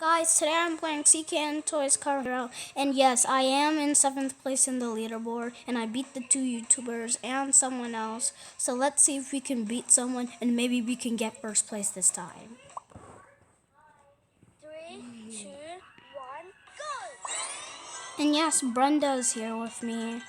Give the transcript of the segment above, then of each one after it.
Guys, today I'm playing CKN Toys Car Hero, and yes, I am in 7th place in the leaderboard, and I beat the 2 YouTubers and someone else. So let's see if we can beat someone, and maybe we can get 1st place this time. 3, 2, 1, go! And yes, Brenda is here with me.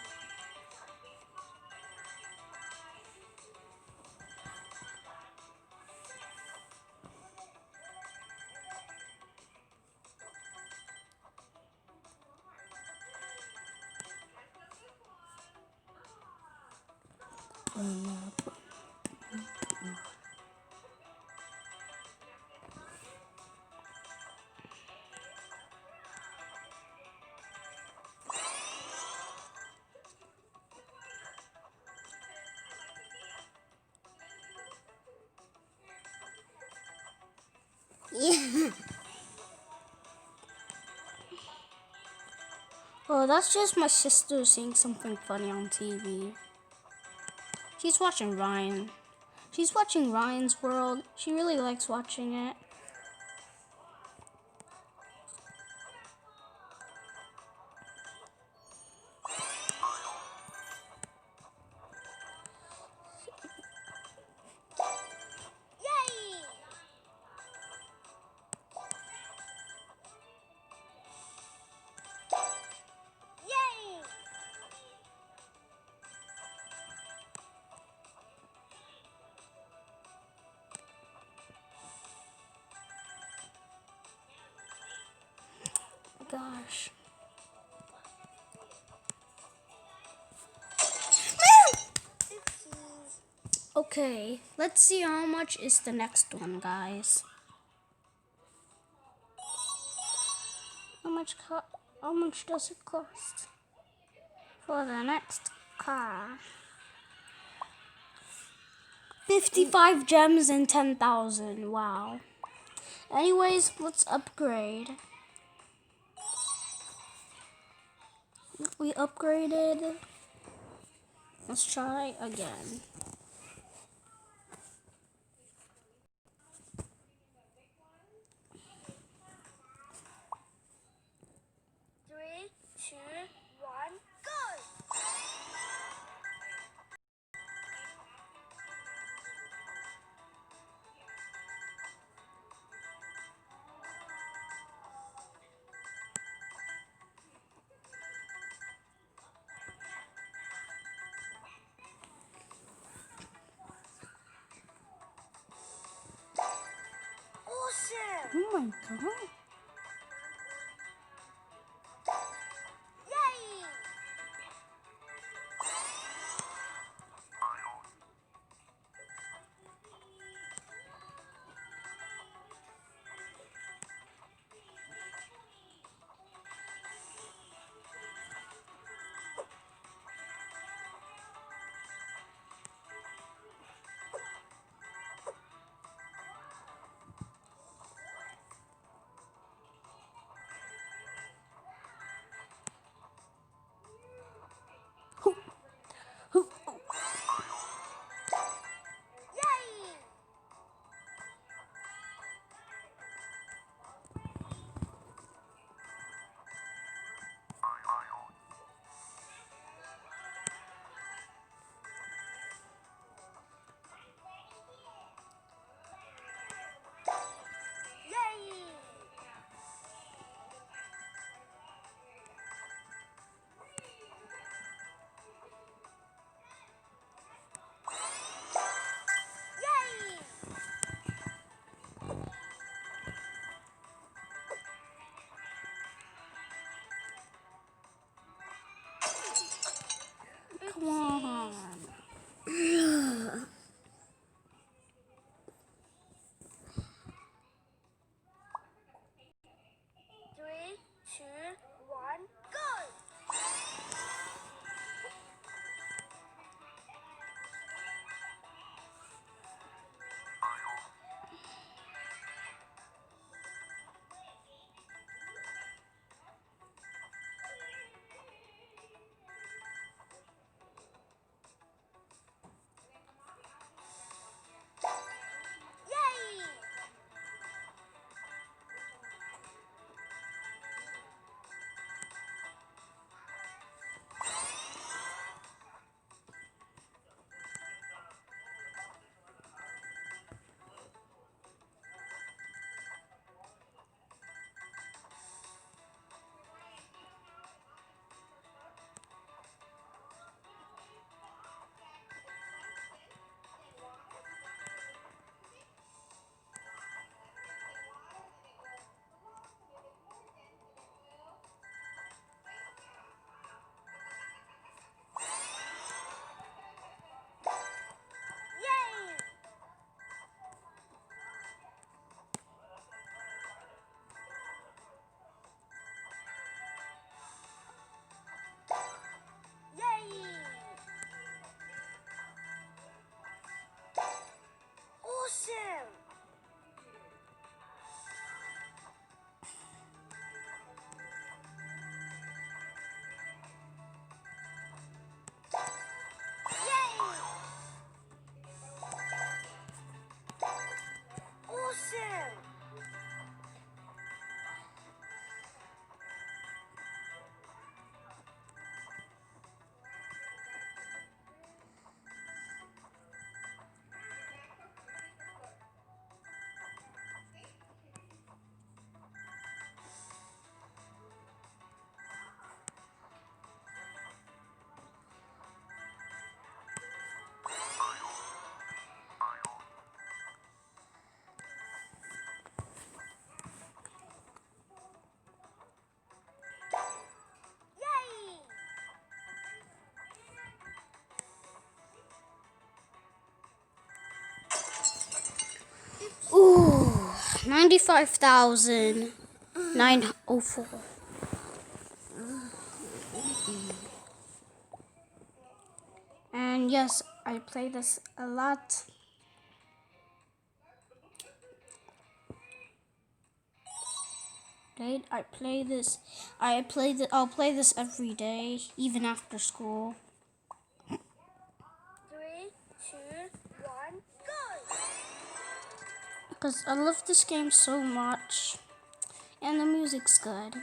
Yeah. Oh, that's just my sister seeing something funny on TV. She's watching Ryan. She's watching Ryan's World. She really likes watching it. Yay! Yay! Gosh. Okay, let's see how much is the next one, guys. How much does it cost for the next car? 55 gems and 10,000. Wow. Anyways, let's upgrade. We upgraded. Let's try again. Three, two, one, go! Awesome! Oh my god. Yay! Yay! Yay! Yay! Come on. Three, two, one, go! Yay! 95,904. And yes, I play this a lot. Right? I'll play this every day, even after school. 3, 2, 1, go! Because I love this game so much. And the music's good.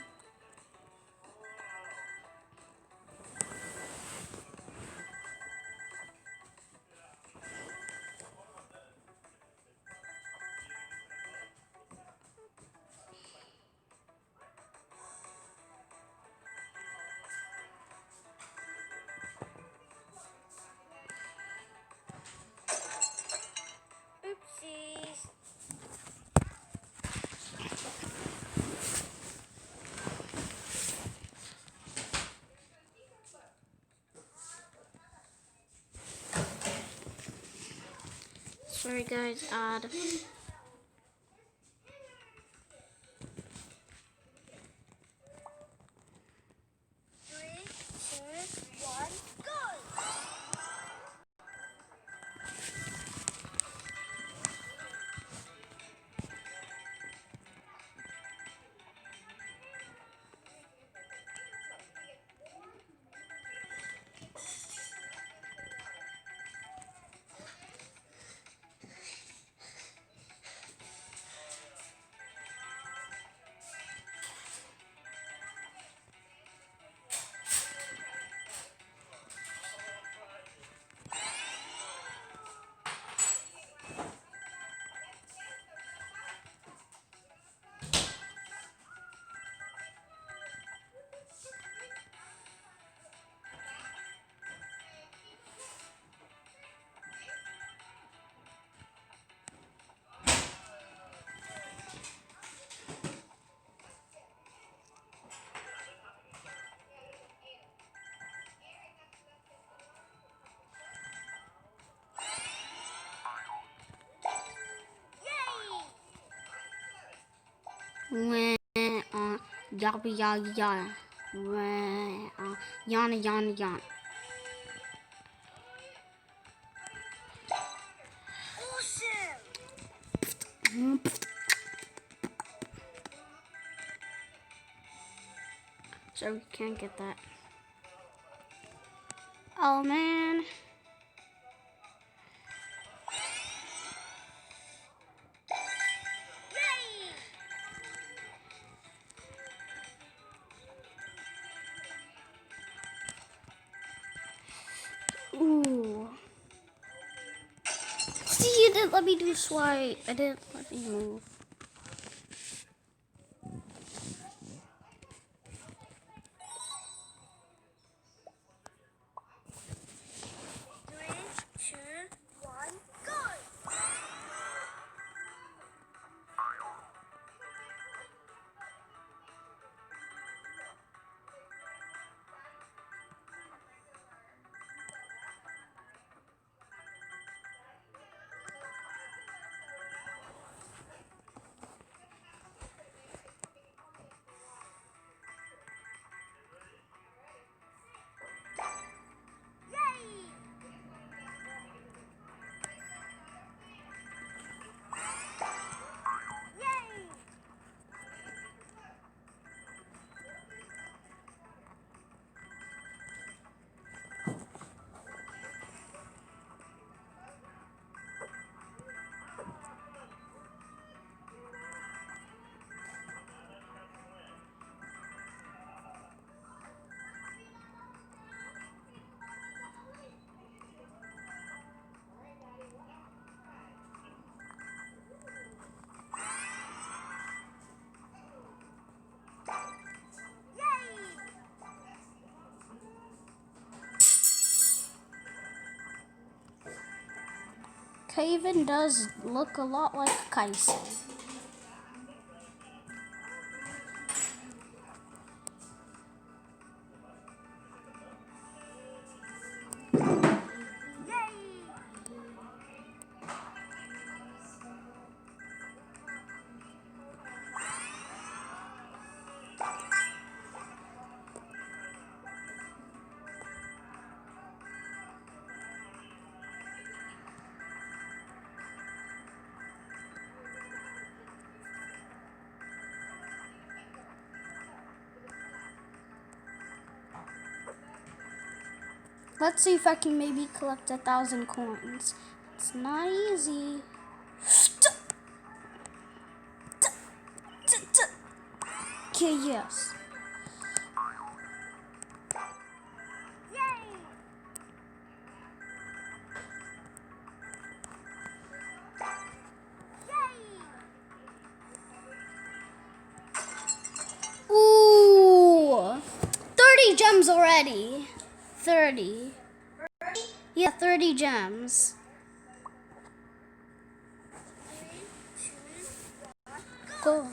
Oopsies. Sorry guys, odd. 3, 2, 1, go! Yabba yabba yabba. Yana yana yana. Awesome! So we can't get that. Oh man. Ooh. See, you didn't let me do swipe. I didn't let me move. Three, two, one, go! Kaven does look a lot like Kaisen. Let's see if I can maybe collect 1,000 coins. It's not easy. Okay, yes. Yay! Yay! Ooh, 30 gems already. 30. Yeah, 30 gems. 3, 2, 1, Go.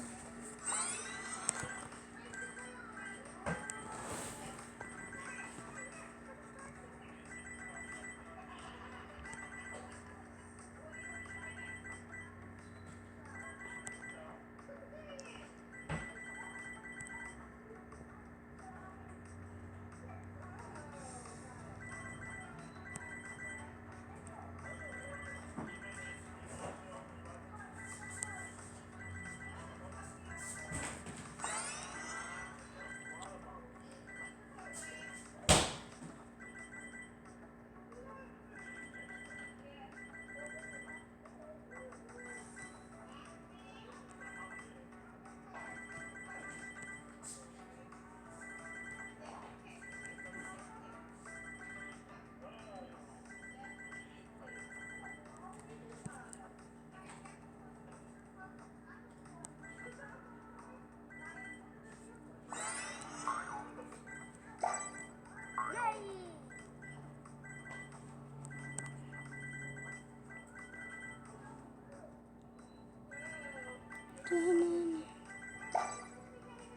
Yay!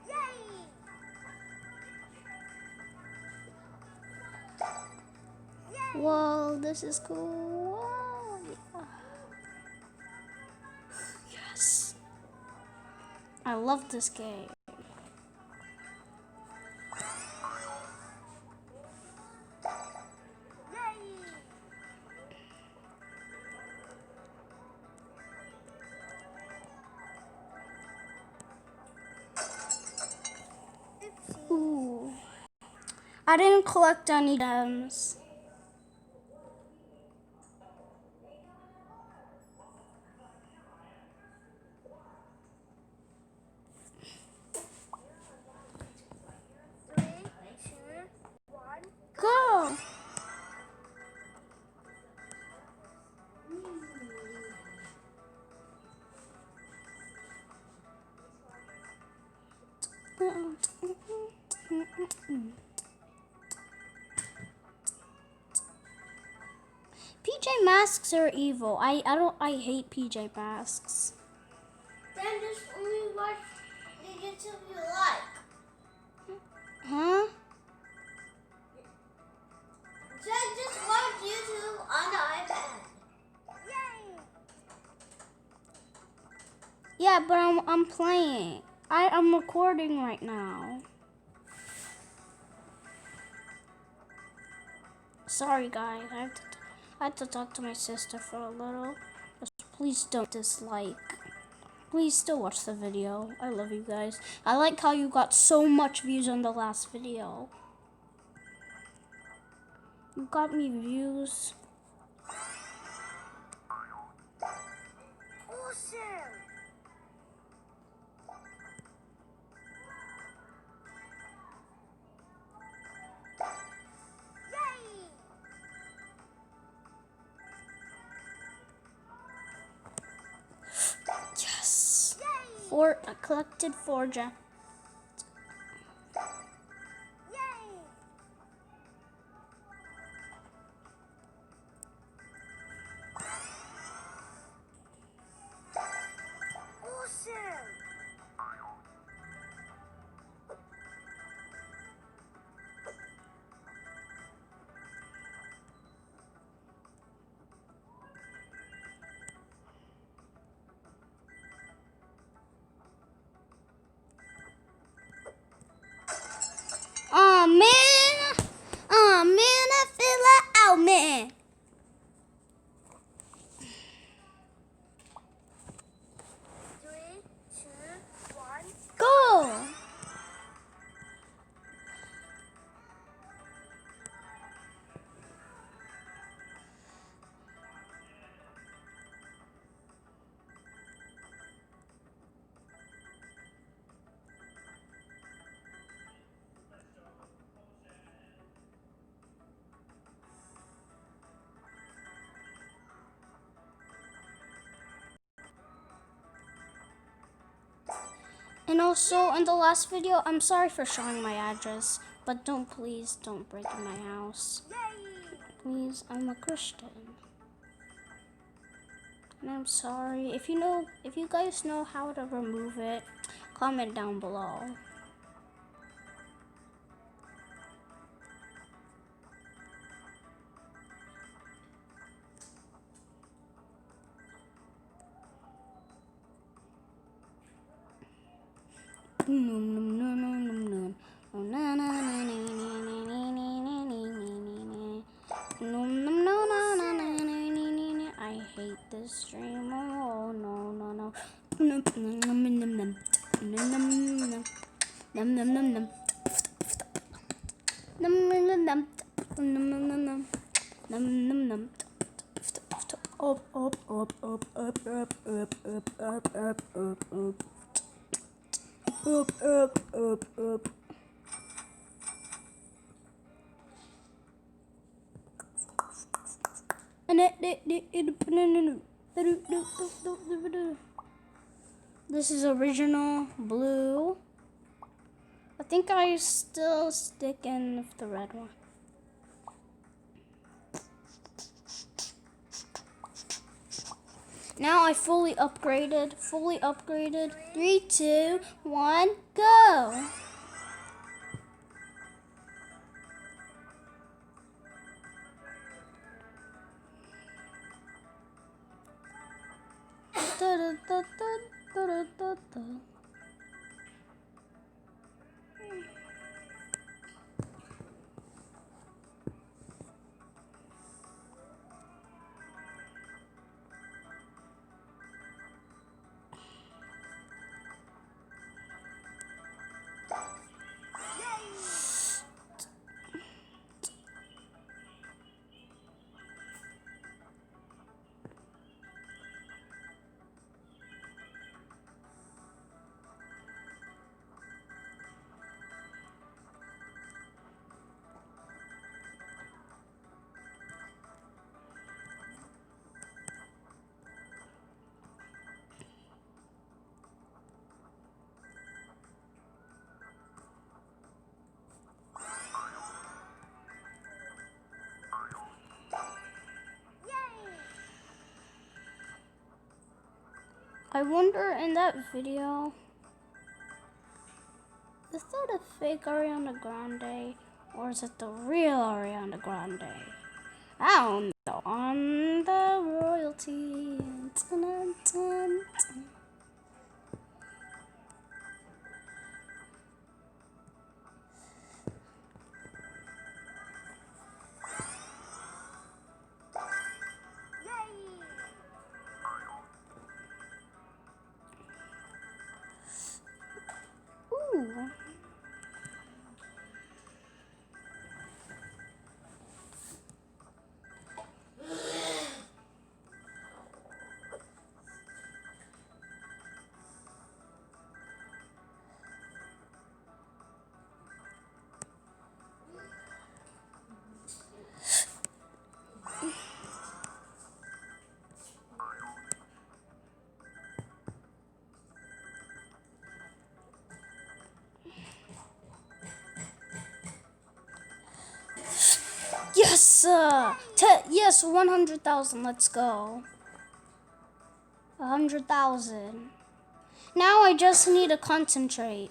Yay! Whoa, this is cool. Whoa, yeah. Yes. I love this game. Yay! Oopsie. Ooh. I didn't collect any gems. Three, two, one. Go. PJ Masks are evil. I hate PJ Masks. Then just only watch the YouTube you like. Huh? Just watch YouTube on the iPad. Yay! Yeah, but I'm playing. I'm recording right now. Sorry guys, I had to talk to my sister for a little. Just please don't dislike. Please still watch the video. I love you guys. I like how you got so much views on the last video. You got me views. Awesome! Yay! Yes. Yay! I collected 4 gems. Yay! Awesome! And also, in the last video, I'm sorry for showing my address, but please don't break in my house. Please, I'm a Christian. And I'm sorry. If you guys know how to remove it, comment down below. I hate this stream. Oh no no no. Num num num num. Num num num num. Num num num num. Num num num. Up up up up up up up up up up up up. Up up up up. This is original blue. I think I still stick in with the red one. Now I fully upgraded. 3, 2, 1, go! I wonder in that video, is that a fake Ariana Grande or is it the real Ariana Grande? I don't know. On the royalty. Dun, dun, dun, dun. Ooh. Yes, yes, 100,000. Let's go. 100,000. Now I just need to concentrate.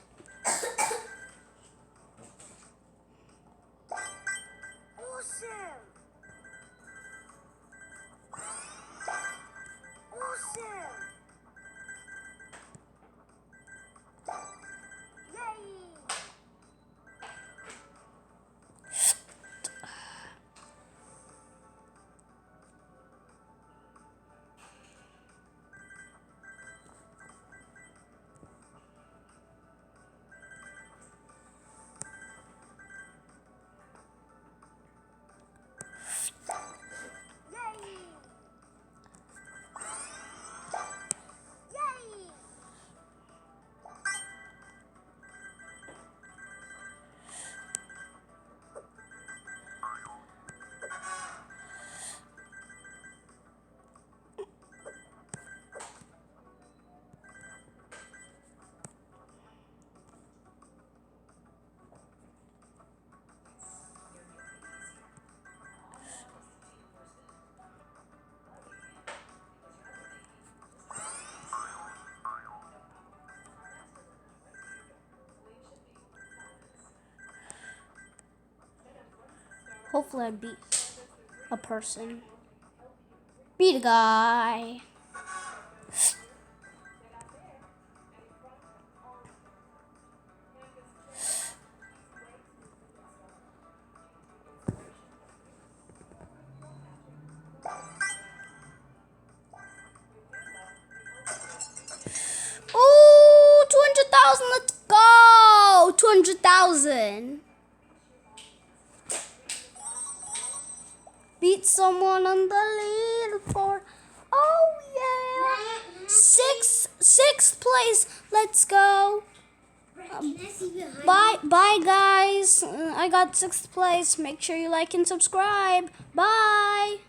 Hopefully I beat a person. Beat a guy. Ooh, 200,000, let's go! 200,000. Beat someone on the leaderboard. Oh yeah. Sixth place. Let's go. Bye guys. I got sixth place. Make sure you like and subscribe. Bye.